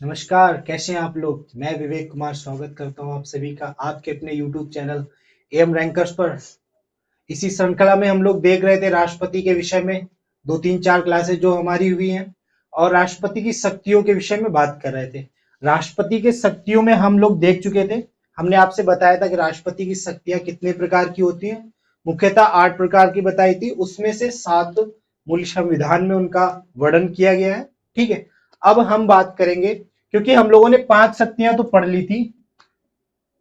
नमस्कार, कैसे हैं आप लोग। मैं विवेक कुमार स्वागत करता हूं आप सभी का आपके अपने यूट्यूब चैनल एम रैंकर्स पर। इसी श्रृंखला में हम लोग देख रहे थे राष्ट्रपति के विषय में दो तीन चार क्लासेस जो हमारी हुई हैं और राष्ट्रपति की शक्तियों के विषय में बात कर रहे थे। राष्ट्रपति के शक्तियों में हम लोग देख चुके थे। हमने आपसे बताया था कि राष्ट्रपति की शक्तियां कितने प्रकार की होती हैं। मुख्यतः 8 प्रकार की बताई थी, उसमें से 7 मूल संविधान में उनका वर्णन किया गया है। ठीक है, अब हम बात करेंगे क्योंकि हम लोगों ने 5 शक्तियां तो पढ़ ली थी,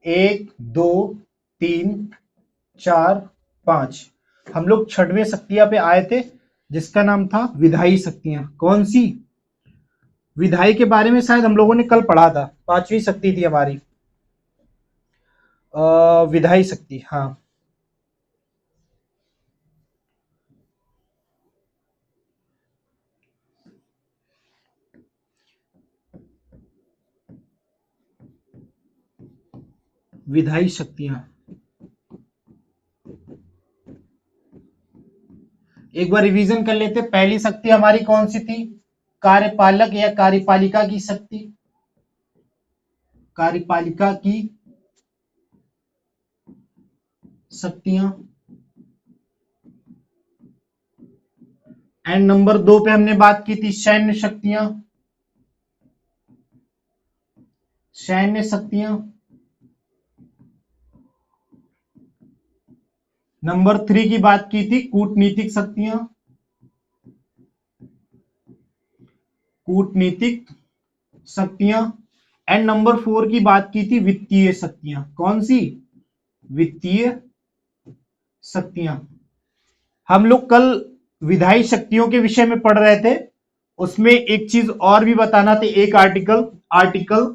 1 2 3 4 5। हम लोग 6वें शक्तियां पे आए थे जिसका नाम था विधायी शक्तियां। कौन सी? विधायी के बारे में शायद हम लोगों ने कल पढ़ा था। 5वीं शक्ति थी हमारी विधायी शक्ति। हाँ, विधायी शक्तियां एक बार रिवीजन कर लेते। पहली शक्ति हमारी कौन सी थी? कार्यपालक या कार्यपालिका की शक्ति। कार्यपालिका की शक्तियां। एंड नंबर 2 पे हमने बात की थी सैन्य शक्तियां। सैन्य शक्तियां। नंबर 3 की बात की थी कूटनीतिक शक्तियां। कूटनीतिक शक्तियां। एंड नंबर 4 की बात की थी वित्तीय शक्तियां। कौन सी? वित्तीय शक्तियां। हम लोग कल विधायी शक्तियों के विषय में पढ़ रहे थे। उसमें एक चीज और भी बताना थी। एक आर्टिकल आर्टिकल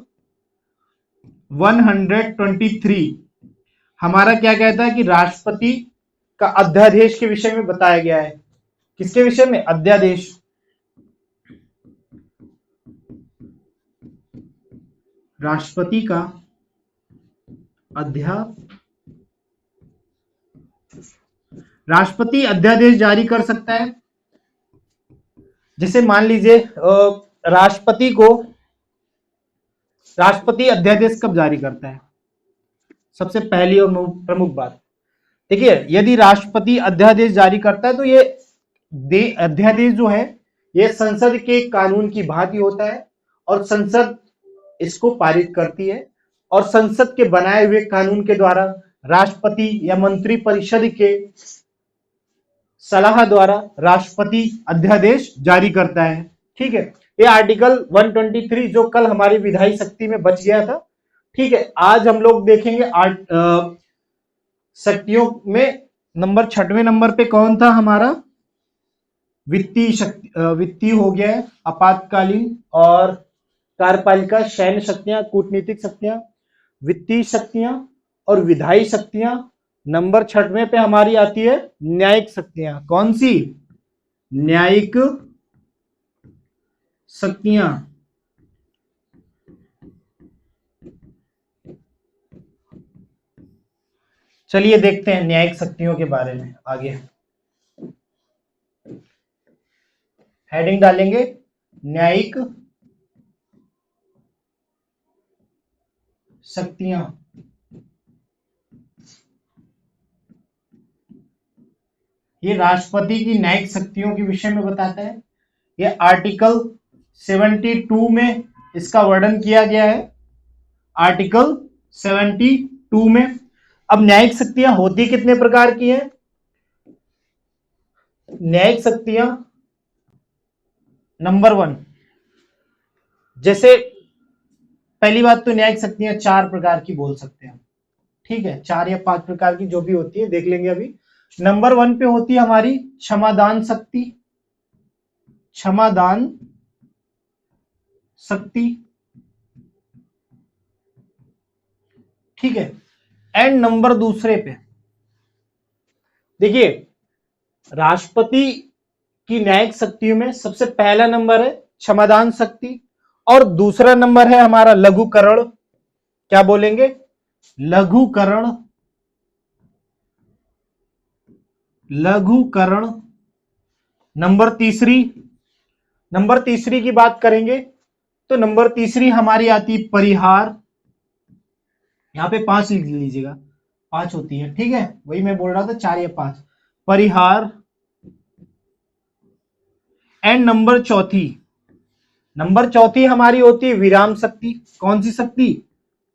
123 हमारा क्या कहता है कि राष्ट्रपति का अध्यादेश के विषय में बताया गया है। किसके विषय में? अध्यादेश। राष्ट्रपति का राष्ट्रपति अध्यादेश जारी कर सकता है। जैसे मान लीजिए राष्ट्रपति अध्यादेश कब जारी करता है? सबसे पहली और प्रमुख बात देखिए, यदि राष्ट्रपति अध्यादेश जारी करता है तो ये अध्यादेश जो है ये संसद के कानून की भांति होता है और संसद इसको पारित करती है और संसद के बनाए हुए कानून के द्वारा राष्ट्रपति या मंत्री परिषद के सलाह द्वारा राष्ट्रपति अध्यादेश जारी करता है। ठीक है, ये आर्टिकल 123 जो कल हमारी विधायी शक्ति में बच गया था। ठीक है, आज हम लोग देखेंगे शक्तियों में नंबर 6वें नंबर पे कौन था हमारा? वित्तीय शक्ति। वित्तीय हो गया है, आपातकालीन और कार्यपालिका, सैन्य शक्तियां, कूटनीतिक शक्तियां, वित्तीय शक्तियां और विधायी शक्तियां। नंबर 6वें पे हमारी आती है न्यायिक शक्तियां। कौन सी? न्यायिक शक्तियां। चलिए देखते हैं न्यायिक शक्तियों के बारे में। आगे हेडिंग डालेंगे न्यायिक शक्तियां। ये राष्ट्रपति की न्यायिक शक्तियों के विषय में बताता है। ये आर्टिकल 72 में इसका वर्णन किया गया है। आर्टिकल 72 में। अब न्यायिक शक्तियां होती कितने प्रकार की हैं? न्यायिक शक्तियां नंबर 1, जैसे पहली बात तो न्यायिक शक्तियां 4 प्रकार की बोल सकते हैं। ठीक है, 4 या 5 प्रकार की जो भी होती है देख लेंगे अभी। नंबर 1 पे होती है हमारी क्षमादान शक्ति। क्षमादान शक्ति। ठीक है, एंड नंबर दूसरे पे देखिए, राष्ट्रपति की न्यायिक शक्तियों में सबसे पहला नंबर है क्षमादान शक्ति और दूसरा नंबर है हमारा लघुकरण। क्या बोलेंगे? लघुकरण। लघुकरण। नंबर तीसरी की बात करेंगे तो नंबर तीसरी हमारी आती है परिहार, यहाँ पे 5 लिख लीजिएगा, 5 होती है, ठीक है, वही मैं बोल रहा था 4 या 5, परिहार। एंड नंबर चौथी हमारी होती है विराम शक्ति। कौन सी शक्ति?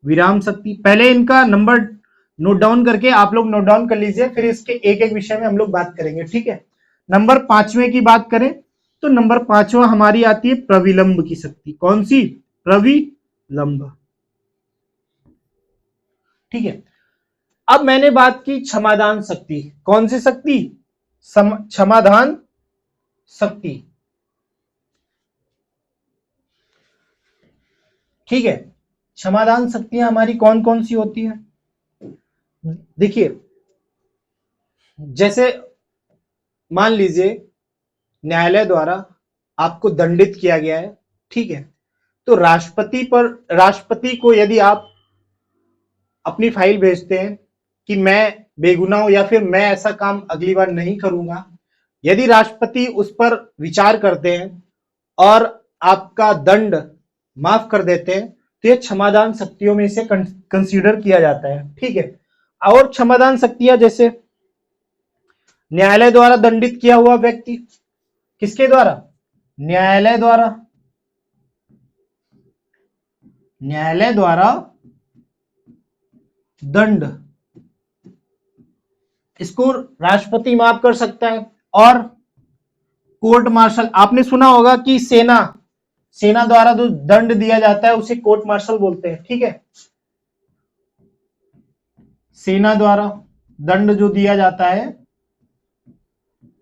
विराम शक्ति। पहले इनका नंबर नोट डाउन करके आप लोग नोट डाउन कर लीजिए, फिर इसके एक एक विषय में हम लोग बात करेंगे, ठीक है। नंबर 5वें की बात करें तो नंबर 5वां हमारी आती है प्रविलंब की शक्ति। कौन सी? प्रविलंब, ठीक है। अब मैंने बात की क्षमादान शक्ति। कौन सी शक्ति? क्षमादान शक्ति, ठीक है। क्षमादान शक्तियां हमारी कौन कौन सी होती है? देखिए, जैसे मान लीजिए न्यायालय द्वारा आपको दंडित किया गया है, ठीक है, तो राष्ट्रपति को यदि आप अपनी फाइल भेजते हैं कि मैं बेगुनाह हूं या फिर मैं ऐसा काम अगली बार नहीं करूंगा, यदि राष्ट्रपति उस पर विचार करते हैं और आपका दंड माफ कर देते हैं तो ये क्षमादान शक्तियों में से कंसीडर किया जाता है, ठीक है। और क्षमादान शक्तियां जैसे न्यायालय द्वारा दंडित किया हुआ व्यक्ति, किसके द्वारा? न्यायालय द्वारा दंड, इसको राष्ट्रपति माफ कर सकता है। और कोर्ट मार्शल, आपने सुना होगा कि सेना द्वारा जो दंड दिया जाता है उसे कोर्ट मार्शल बोलते हैं, ठीक है। सेना द्वारा दंड जो दिया जाता है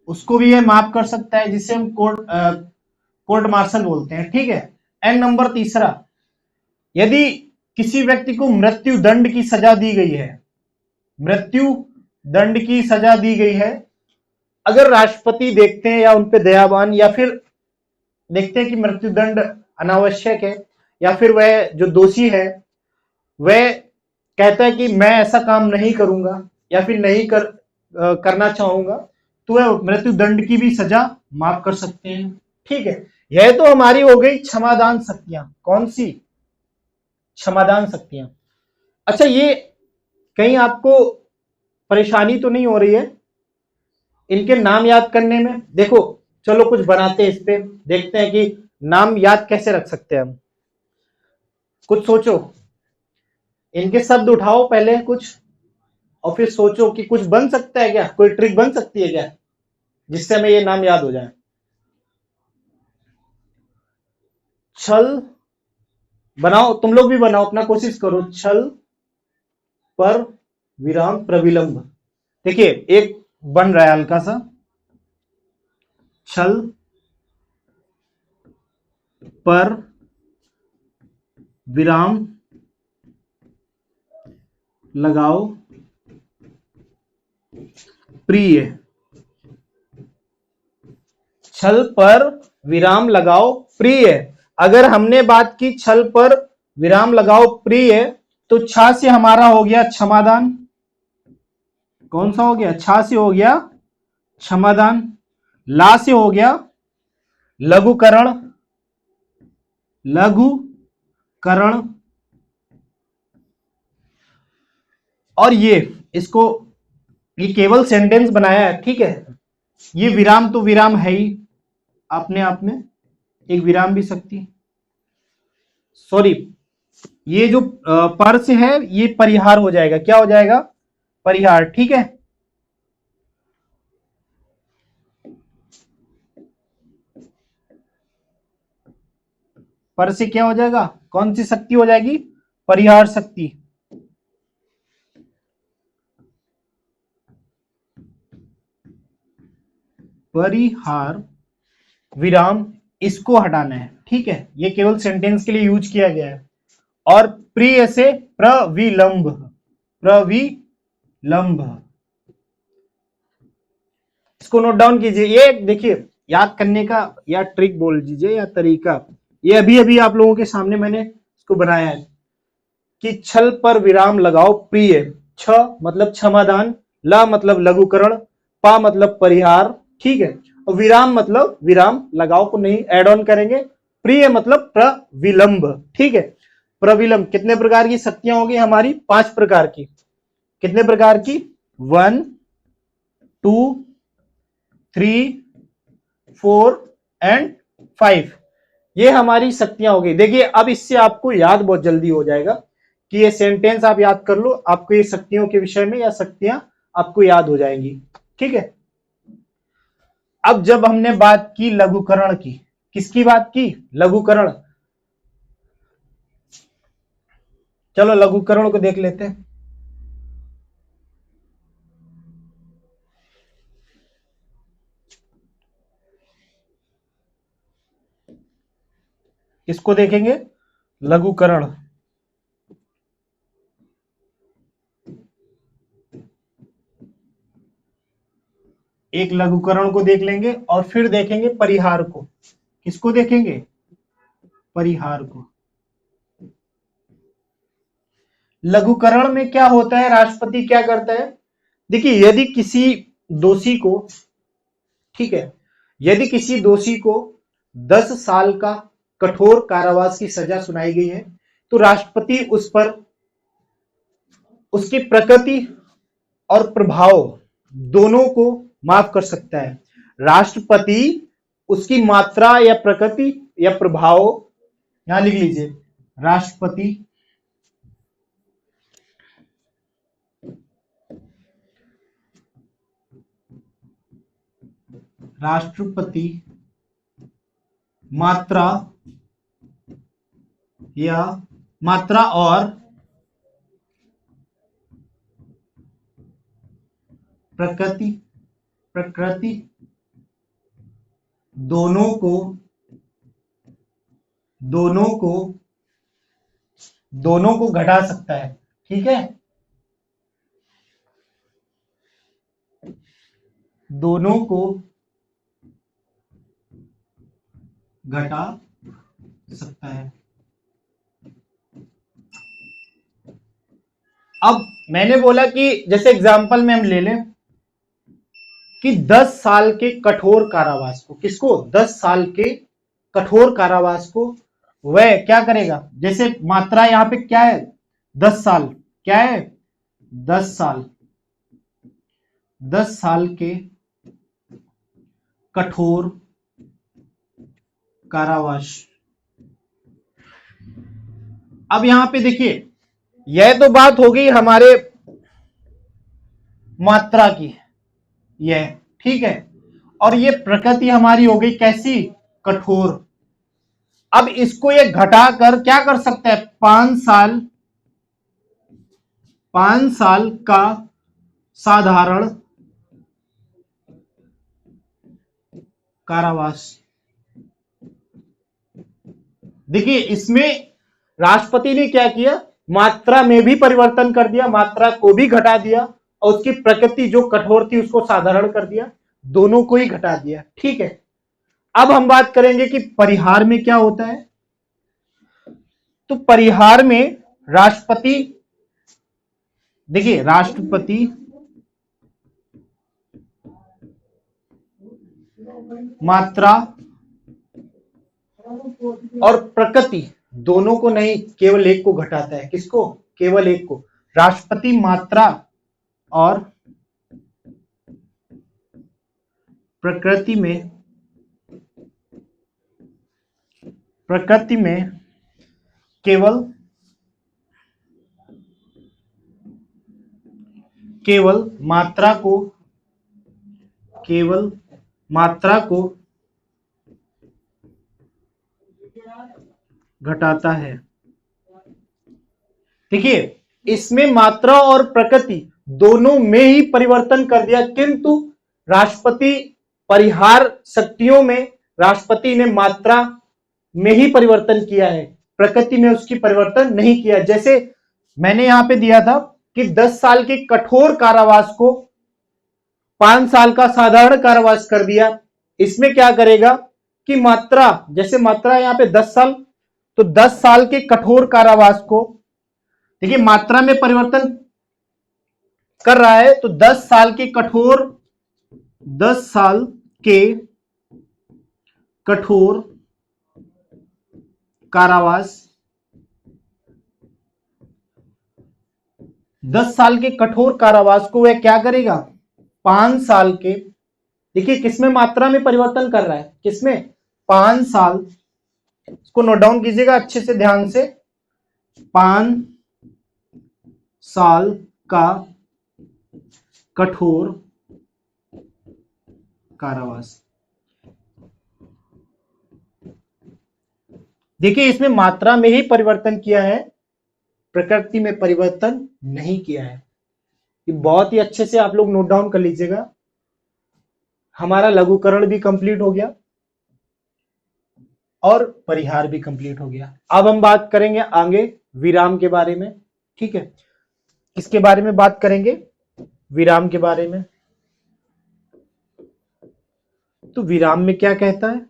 उसको भी ये माफ कर सकता है, जिसे हम कोर्ट मार्शल बोलते हैं, ठीक है। एंड नंबर तीसरा, यदि किसी व्यक्ति को मृत्यु दंड की सजा दी गई है, मृत्यु दंड की सजा दी गई है, अगर राष्ट्रपति देखते हैं या उनपे दयावान, या फिर देखते हैं कि मृत्यु दंड अनावश्यक है, या फिर वह जो दोषी है वह कहता है कि मैं ऐसा काम नहीं करूंगा या फिर नहीं करना चाहूंगा, तो वह मृत्यु दंड की भी सजा माफ कर सकते हैं, ठीक है। यह तो हमारी हो गई क्षमादान शक्तियां। कौन सी? क्षमादान शक्तियां। अच्छा, ये कहीं आपको परेशानी तो नहीं हो रही है इनके नाम याद करने में? देखो, चलो कुछ बनाते हैं, इस पे देखते हैं कि नाम याद कैसे रख सकते हैं हम। कुछ सोचो, इनके शब्द उठाओ पहले कुछ, और फिर सोचो कि कुछ बन सकता है क्या, कोई ट्रिक बन सकती है क्या जिससे हमें ये नाम याद हो जाए। छल बनाओ, तुम लोग भी बनाओ, अपना कोशिश करो। छल पर विराम प्रविलंब। देखिए, एक बन रहा है हल्का सा, छल पर विराम लगाओ प्रिय। छल पर विराम लगाओ प्रिय। अगर हमने बात की छल पर विराम लगाओ प्रिय, तो छा से हमारा हो गया क्षमादान। कौन सा हो गया? छा से हो गया क्षमादान। ला से हो गया लघुकरण, लघुकरण। और ये केवल सेंटेंस बनाया है, ठीक है। ये विराम तो विराम है ही अपने आप में, एक विराम भी शक्ति। सॉरी, ये जो पर से है ये परिहार हो जाएगा। क्या हो जाएगा? परिहार, ठीक है। पर से क्या हो जाएगा? कौन सी शक्ति हो जाएगी? परिहार शक्ति। परिहार विराम, इसको हटाना है, ठीक है। ये केवल सेंटेंस के लिए यूज किया गया है। और प्रिय से प्रविलंब, प्रविलंब, इसको नोट डाउन कीजिए। ये देखिए, याद करने का या ट्रिक बोल दीजिए या तरीका, ये अभी अभी आप लोगों के सामने मैंने इसको बनाया है कि छल पर विराम लगाओ प्रिय। छ मतलब क्षमादान, ला मतलब लघुकरण, पा मतलब परिहार, ठीक है। और विराम मतलब विराम लगाओ को नहीं एड ऑन करेंगे, प्रिय मतलब प्रविलंब, ठीक है। प्रविलंब कितने प्रकार की शक्तियां होगी हमारी? 5 प्रकार की। कितने प्रकार की? 1 2 3 4 एंड 5, ये हमारी शक्तियां हो गई। देखिए अब इससे आपको याद बहुत जल्दी हो जाएगा कि ये सेंटेंस आप याद कर लो, आपको ये शक्तियों के विषय में या शक्तियां आपको याद हो जाएंगी, ठीक है। अब जब हमने बात की लघुकरण की, किसकी बात की? लघुकरण। चलो लघुकरण को देख लेते हैं। इसको देखेंगे लघुकरण। एक लघुकरण को देख लेंगे और फिर देखेंगे परिहार को। किसको देखेंगे? परिहार को। लघुकरण में क्या होता है, राष्ट्रपति क्या करता है? देखिए यदि किसी दोषी को, ठीक है, यदि किसी दोषी को 10 साल का कठोर कारावास की सजा सुनाई गई है तो राष्ट्रपति उस पर उसकी प्रकृति और प्रभाव दोनों को माफ कर सकता है। राष्ट्रपति उसकी मात्रा या प्रकृति या प्रभाव, यहां लिख लीजिए, राष्ट्रपति राष्ट्रपति मात्रा या मात्रा और प्रकृति प्रकृति दोनों को दोनों को दोनों को घटा सकता है, ठीक है। दोनों को घटा सकता है। अब मैंने बोला कि जैसे एग्जांपल में हम ले लें कि 10 साल के कठोर कारावास को, किसको? 10 साल के कठोर कारावास को वह क्या करेगा? जैसे मात्रा यहां पे क्या है? 10 साल। क्या है? 10 साल। 10 साल के कठोर कारावास। अब यहां पे देखिए, यह तो बात हो गई हमारे मात्रा की, यह ठीक है, और ये प्रकृति हमारी हो गई कैसी? कठोर। अब इसको ये घटाकर क्या कर सकता है? 5 साल का साधारण कारावास। देखिए इसमें राष्ट्रपति ने क्या किया? मात्रा में भी परिवर्तन कर दिया, मात्रा को भी घटा दिया, और उसकी प्रकृति जो कठोर थी उसको साधारण कर दिया, दोनों को ही घटा दिया, ठीक है। अब हम बात करेंगे कि परिहार में क्या होता है। तो परिहार में राष्ट्रपति, देखिए राष्ट्रपति मात्रा और प्रकृति दोनों को नहीं, केवल एक को घटाता है। किसको? केवल एक को। राष्ट्रपति मात्रा और प्रकृति में केवल केवल मात्रा को घटाता है। देखिए इसमें मात्रा और प्रकृति दोनों में ही परिवर्तन कर दिया, किंतु राष्ट्रपति परिहार शक्तियों में राष्ट्रपति ने मात्रा में ही परिवर्तन किया है, प्रकृति में उसकी परिवर्तन नहीं किया। जैसे मैंने यहां पे दिया था कि 10 साल के कठोर कारावास को 5 साल का साधारण कारावास कर दिया। इसमें क्या करेगा कि मात्रा, जैसे मात्रा यहां पे 10 साल, तो 10 साल के कठोर कारावास को, देखिए मात्रा में परिवर्तन कर रहा है, तो 10 साल के कठोर कारावास, 10 साल के कठोर कारावास को वह क्या करेगा, 5 साल के, देखिए किसमें मात्रा में परिवर्तन कर रहा है, किसमें, 5 साल, इसको नोट डाउन कीजिएगा अच्छे से ध्यान से, 5 साल का कठोर कारावास। देखिए इसमें मात्रा में ही परिवर्तन किया है, प्रकृति में परिवर्तन नहीं किया है। ये बहुत ही अच्छे से आप लोग नोट डाउन कर लीजिएगा। हमारा लघुकरण भी कंप्लीट हो गया और परिहार भी कंप्लीट हो गया। अब हम बात करेंगे आगे विराम के बारे में, ठीक है। किसके बारे में बात करेंगे, विराम के बारे में। तो विराम में क्या कहता है,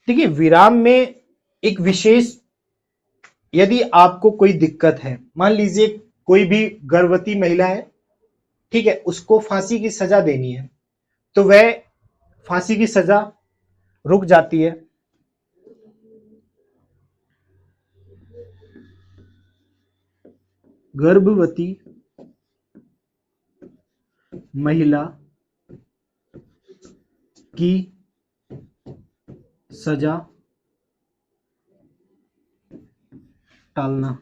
देखिए विराम में एक विशेष, यदि आपको कोई दिक्कत है, मान लीजिए कोई भी गर्भवती महिला है, ठीक है, उसको फांसी की सजा देनी है, तो वह फांसी की सजा रुक जाती है। गर्भवती महिला की सजा टालना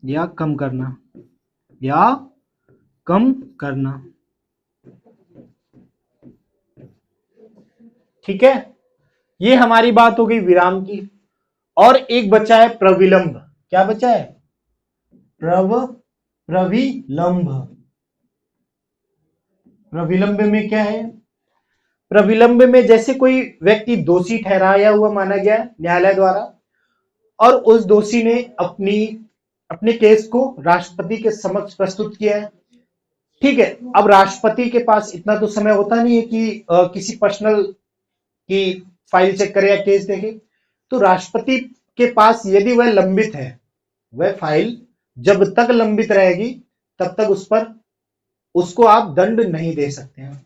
या कम करना, या कम करना, ठीक है। ये हमारी बात हो गई विराम की। और एक बचा है प्रविलंब। क्या बचा है, प्रविलंब। प्रविलंब में क्या है, प्रविलंब में जैसे कोई व्यक्ति दोषी ठहराया हुआ माना गया न्यायालय द्वारा, और उस दोषी ने अपने केस को राष्ट्रपति के समक्ष प्रस्तुत किया है, ठीक है। अब राष्ट्रपति के पास इतना तो समय होता नहीं है कि किसी पर्सनल की फाइल चेक करे या केस देखे। तो राष्ट्रपति के पास यदि वह लंबित है, वह फाइल जब तक लंबित रहेगी तब तक उस पर उसको आप दंड नहीं दे सकते हैं।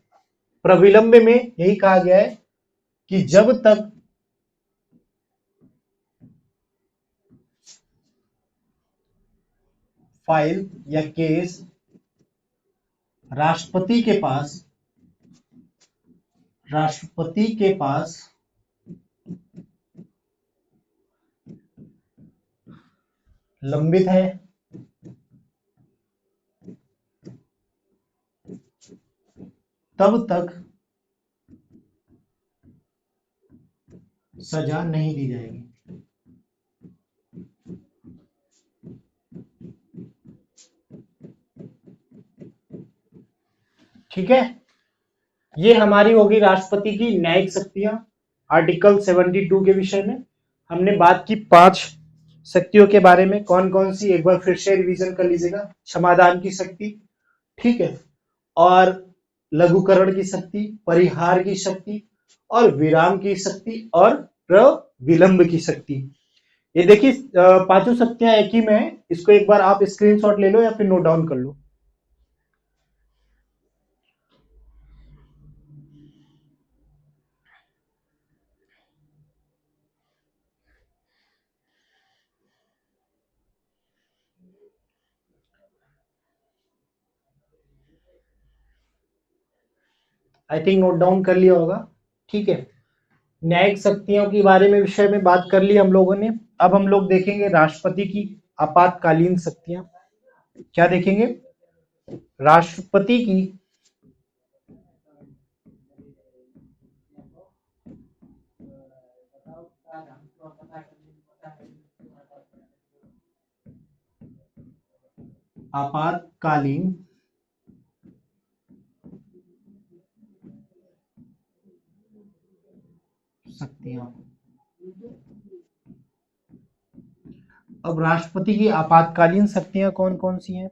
प्रविलंब में यही कहा गया है कि जब तक फाइल या केस राष्ट्रपति के पास लंबित है, तब तक सजा नहीं दी जाएगी। ठीक है, ये हमारी होगी राष्ट्रपति की न्यायिक शक्तियां। आर्टिकल 72 के विषय में हमने बात की 5 शक्तियों के बारे में। कौन कौन सी, एक बार फिर से रिवीजन कर लीजिएगा। क्षमादान की शक्ति, ठीक है, और लघुकरण की शक्ति, परिहार की शक्ति, और विराम की शक्ति, और प्रविलंब की शक्ति। ये देखिए 5 शक्तियां एक ही में है। इसको एक बार आप स्क्रीनशॉट ले लो या फिर नोट डाउन कर लो। आई थिंक नोट डाउन कर लिया होगा, ठीक है। न्यायिक शक्तियों के बारे में विषय में बात कर ली हम लोगों ने। अब हम लोग देखेंगे राष्ट्रपति की आपातकालीन शक्तियां। क्या देखेंगे, राष्ट्रपति की आपातकालीन शक्तियां। अब राष्ट्रपति की आपातकालीन शक्तियां कौन कौन सी हैं,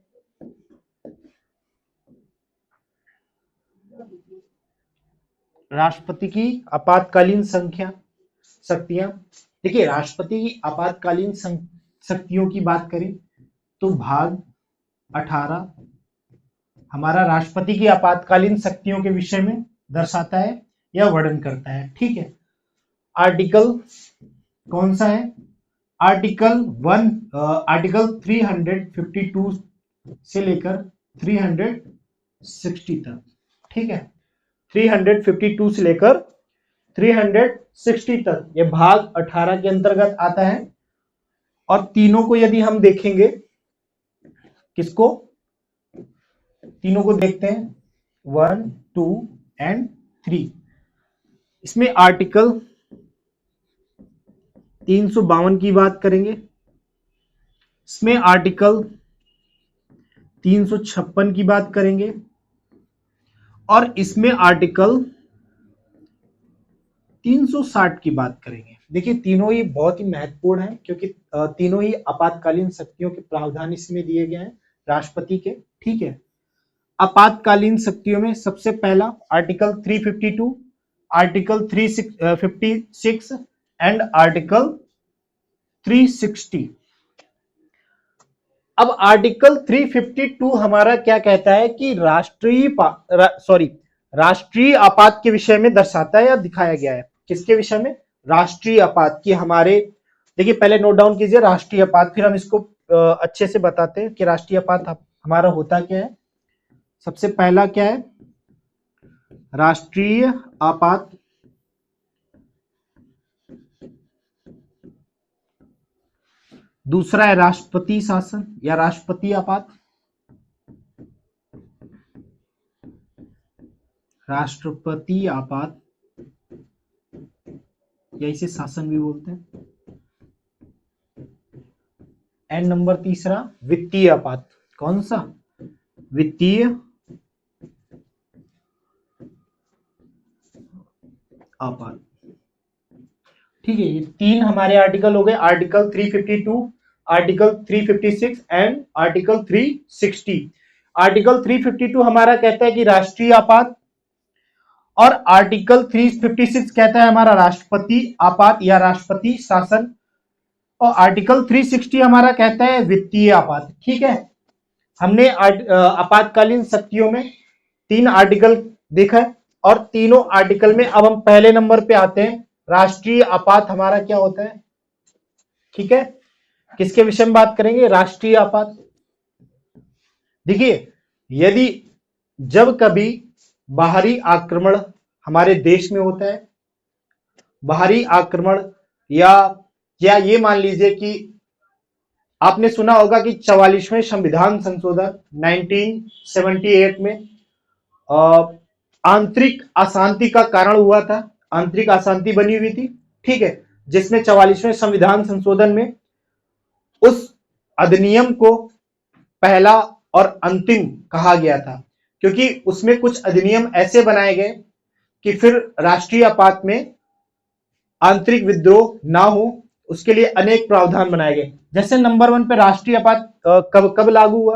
राष्ट्रपति की आपातकालीन शक्तियां। देखिए राष्ट्रपति की आपातकालीन शक्तियों की बात करें तो भाग 18 हमारा राष्ट्रपति की आपातकालीन शक्तियों के विषय में दर्शाता है या वर्णन करता है, ठीक है। आर्टिकल कौन सा है? आर्टिकल 352 से लेकर 360 तक, ठीक है। 352 से लेकर 360 तक ये भाग 18 के अंतर्गत आता है। और तीनों को यदि हम देखेंगे, किसको? तीनों को देखते हैं, 1, 2 एंड 3। इसमें आर्टिकल 352 की बात करेंगे, इसमें आर्टिकल 356 की बात करेंगे, और इसमें आर्टिकल 360 की बात करेंगे। देखिए तीनों ही बहुत ही महत्वपूर्ण है, क्योंकि तीनों ही आपातकालीन शक्तियों के प्रावधान इसमें दिए गए हैं राष्ट्रपति के, ठीक है। आपातकालीन शक्तियों में सबसे पहला आर्टिकल 352, आर्टिकल 356 एंड आर्टिकल 360। अब आर्टिकल 352 हमारा क्या कहता है कि राष्ट्रीय आपात के विषय में दर्शाता है या दिखाया गया है। किसके विषय में? राष्ट्रीय आपात की। हमारे देखिए पहले नोट डाउन कीजिए राष्ट्रीय आपात, फिर हम इसको अच्छे से बताते हैं कि राष्ट्रीय आपात हमारा होता क्या है। सबसे पहला क्या है? राष्ट्रीय आपात दूसरा है राष्ट्रपति शासन या राष्ट्रपति आपात, राष्ट्रपति आपात या इसे शासन भी बोलते हैं। एंड नंबर तीसरा वित्तीय आपात। कौन सा? वित्तीय आपात, ठीक है। ये तीन हमारे आर्टिकल हो गए, article 352, article 356 and article 360। Article 352 हमारा कहता है कि राष्ट्रीय आपात, और आर्टिकल 356 कहता है हमारा राष्ट्रपति आपात या राष्ट्रपति शासन, और आर्टिकल 360 हमारा कहता है वित्तीय आपात, ठीक है। हमने आपातकालीन शक्तियों में 3 आर्टिकल देखा है, और तीनों आर्टिकल में अब हम पहले नंबर पे आते हैं। राष्ट्रीय आपात हमारा क्या होता है, ठीक है। किसके विषय में बात करेंगे? राष्ट्रीय आपात। देखिए यदि जब कभी बाहरी आक्रमण हमारे देश में होता है, बाहरी आक्रमण, या ये मान लीजिए कि आपने सुना होगा कि 44वें संविधान संशोधन 1978 में आंतरिक अशांति का कारण हुआ था, आंतरिक अशांति बनी हुई थी, ठीक है, जिसमें 44वें संविधान संशोधन में उस अधिनियम को पहला और अंतिम कहा गया था, क्योंकि उसमें कुछ अधिनियम ऐसे बनाए गए कि फिर राष्ट्रीय आपात में आंतरिक विद्रोह ना हो, उसके लिए अनेक प्रावधान बनाए गए। जैसे नंबर 1 पे राष्ट्रीय आपात कब लागू हुआ?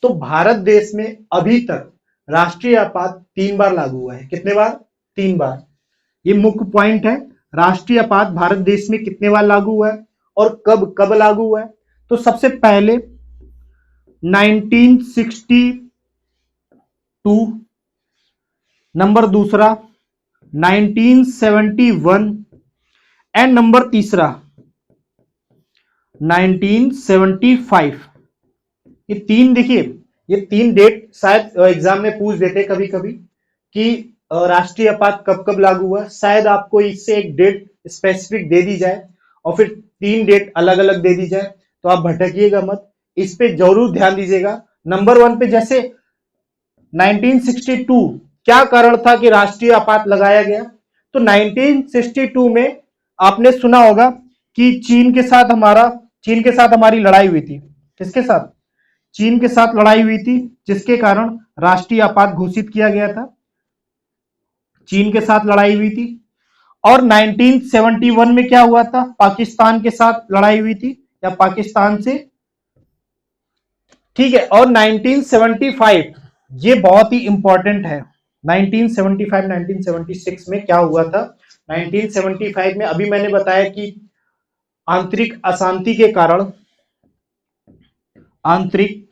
तो भारत देश में अभी तक राष्ट्रीय आपात 3 बार लागू हुआ है। कितने बार? 3 बार। ये मुख्य पॉइंट है, राष्ट्रीय आपात भारत देश में कितने बार लागू हुआ है और कब कब लागू हुआ है। तो सबसे पहले 1962, नंबर दूसरा 1971 एंड नंबर तीसरा 1975। ये तीन, देखिए ये 3 डेट शायद एग्जाम में पूछ देते कभी कभी कि राष्ट्रीय आपात कब कब लागू हुआ। शायद आपको इससे एक डेट स्पेसिफिक दे दी जाए और फिर 3 डेट अलग अलग दे दी जाए, तो आप भटकिएगा मत, इस पे जरूर ध्यान दीजिएगा। नंबर 1 पे जैसे 1962 क्या कारण था कि राष्ट्रीय आपात लगाया गया? तो 1962 में आपने सुना होगा कि चीन के साथ हमारी लड़ाई हुई थी। किसके साथ? चीन के साथ लड़ाई हुई थी, जिसके कारण राष्ट्रीय आपात घोषित किया गया था। चीन के साथ लड़ाई हुई थी। और 1971 में क्या हुआ था? पाकिस्तान के साथ लड़ाई हुई थी, या पाकिस्तान से, ठीक है। और 1975 ये बहुत ही इंपॉर्टेंट है। 1975 1976 में क्या हुआ था? 1975 में अभी मैंने बताया कि आंतरिक अशांति के कारण, आंतरिक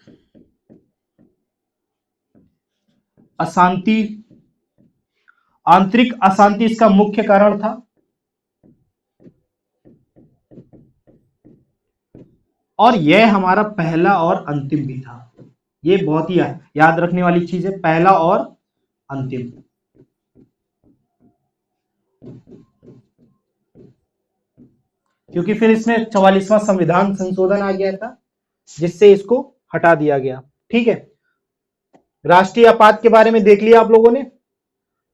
अशांति इसका मुख्य कारण था। और यह हमारा पहला और अंतिम भी था। ये बहुत ही याद रखने वाली चीज है, पहला और अंतिम। क्योंकि फिर इसमें 44वां संविधान संशोधन आ गया था, जिससे इसको हटा दिया गया। ठीक है, राष्ट्रीय आपात के बारे में देख लिया आप लोगों ने।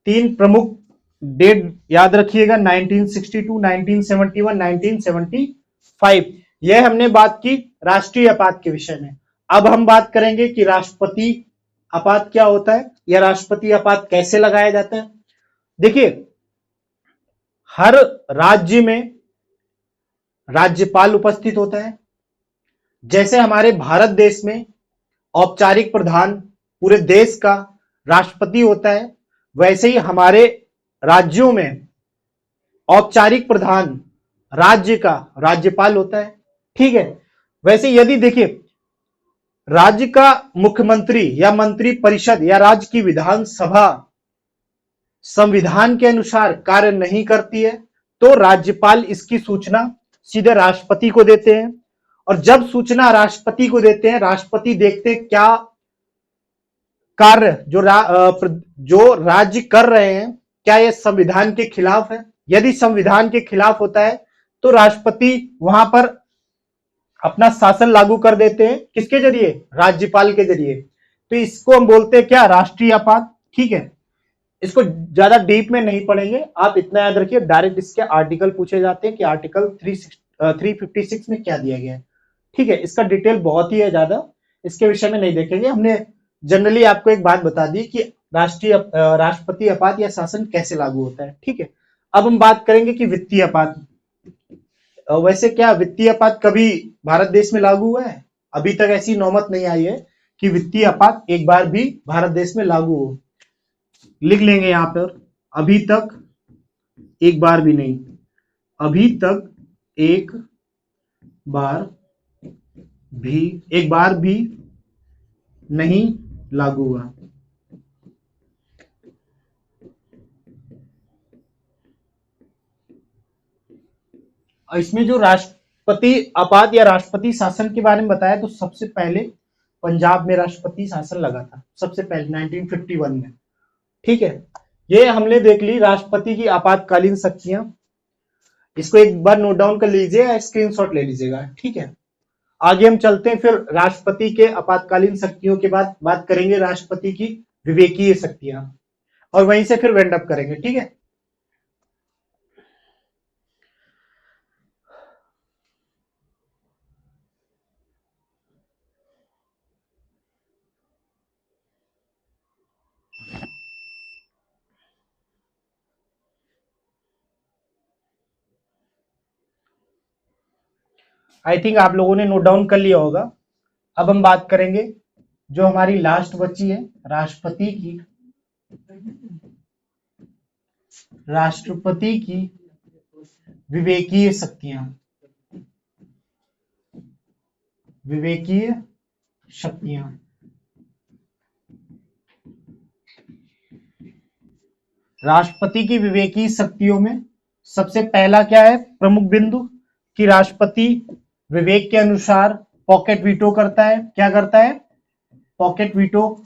3 प्रमुख डेट याद रखिएगा, 1962, 1971, 1975। यह हमने बात की राष्ट्रीय आपात के विषय में। अब हम बात करेंगे कि राष्ट्रपति आपात क्या होता है या राष्ट्रपति आपात कैसे लगाया जाता है। देखिए, हर राज्य में राज्यपाल उपस्थित होता है। जैसे हमारे भारत देश में औपचारिक प्रधान पूरे देश का राष्ट्रपति होता है, वैसे ही हमारे राज्यों में औपचारिक प्रधान राज्य का राज्यपाल होता है। ठीक है, वैसे यदि देखिए राज्य का मुख्यमंत्री या मंत्री परिषद या राज्य की विधानसभा संविधान के अनुसार कार्य नहीं करती है, तो राज्यपाल इसकी सूचना सीधे राष्ट्रपति को देते हैं। और जब सूचना राष्ट्रपति को देते हैं, राष्ट्रपति देखते हैं क्या कार्य जो राज्य कर रहे हैं, क्या यह संविधान के खिलाफ है। यदि संविधान के खिलाफ होता है तो राष्ट्रपति वहां पर अपना शासन लागू कर देते हैं। किसके जरिए? राज्यपाल के जरिए। तो इसको हम बोलते हैं क्या? राष्ट्रीय आपात। ठीक है, इसको ज्यादा डीप में नहीं पढ़ेंगे, आप इतना याद रखिए, डायरेक्ट इसके आर्टिकल पूछे जाते हैं कि आर्टिकल 356 में क्या दिया गया है। ठीक है, इसका डिटेल बहुत ही है, ज्यादा इसके विषय में नहीं देखेंगे। हमने जनरली आपको एक बात बता दी कि राष्ट्रपति आपात या शासन कैसे लागू होता है। ठीक है, अब हम बात करेंगे कि वित्तीय आपात। वैसे क्या वित्तीय आपात कभी भारत देश में लागू हुआ है? अभी तक ऐसी नौबत नहीं आई है कि वित्तीय आपात एक बार भी भारत देश में लागू हो। लिख लेंगे यहां पर, अभी तक एक बार भी नहीं, अभी तक एक बार भी नहीं लागू हुआ। इसमें जो राष्ट्रपति आपात या राष्ट्रपति शासन के बारे में बताया, तो सबसे पहले पंजाब में राष्ट्रपति शासन लगा था, सबसे पहले 1951 में। ठीक है, ये हमने देख ली राष्ट्रपति की आपातकालीन शक्तियां। इसको एक बार नोट डाउन कर लीजिए, स्क्रीनशॉट ले लीजिएगा। ठीक है, आगे हम चलते हैं, फिर राष्ट्रपति के आपातकालीन शक्तियों के बाद बात करेंगे राष्ट्रपति की विवेकीय शक्तियां, और वहीं से फिर वेंड अप करेंगे। ठीक है, आई थिंक आप लोगों ने नोट डाउन कर लिया होगा। अब हम बात करेंगे जो हमारी लास्ट बची है, राष्ट्रपति की विवेकीय शक्तियां। विवेकीय शक्तियां, राष्ट्रपति की विवेकीय शक्तियों में सबसे पहला क्या है? प्रमुख बिंदु कि राष्ट्रपति विवेक के अनुसार पॉकेट वीटो करता है। क्या करता है? Pocket veto.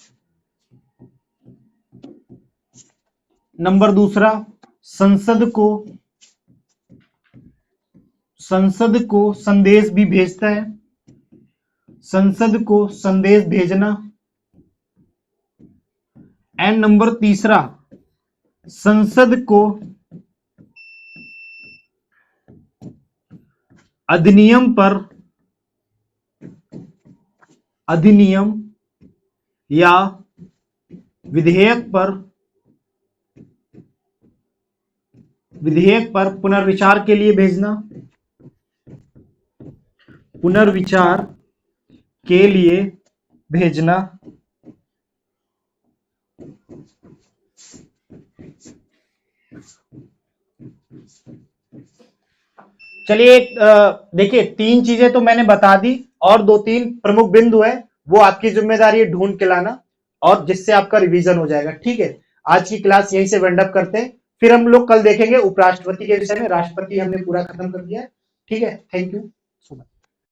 नंबर दूसरा, संसद को संदेश भी भेजता है। संसद को संदेश भेजना। एंड नंबर तीसरा, संसद को अधिनियम या विधेयक पर पुनर्विचार के लिए भेजना। पुनर्विचार के लिए भेजना। चलिए, देखिए 3 चीजें तो मैंने बता दी, और 2-3 प्रमुख बिंदु है, वो आपकी जिम्मेदारी है ढूंढ के लाना, और जिससे आपका रिवीजन हो जाएगा। ठीक है, आज की क्लास यहीं से वाइंड अप करते हैं, फिर हम लोग कल देखेंगे उपराष्ट्रपति के विषय में। राष्ट्रपति हमने पूरा खत्म कर दिया। ठीक है, थैंक यू सो मच।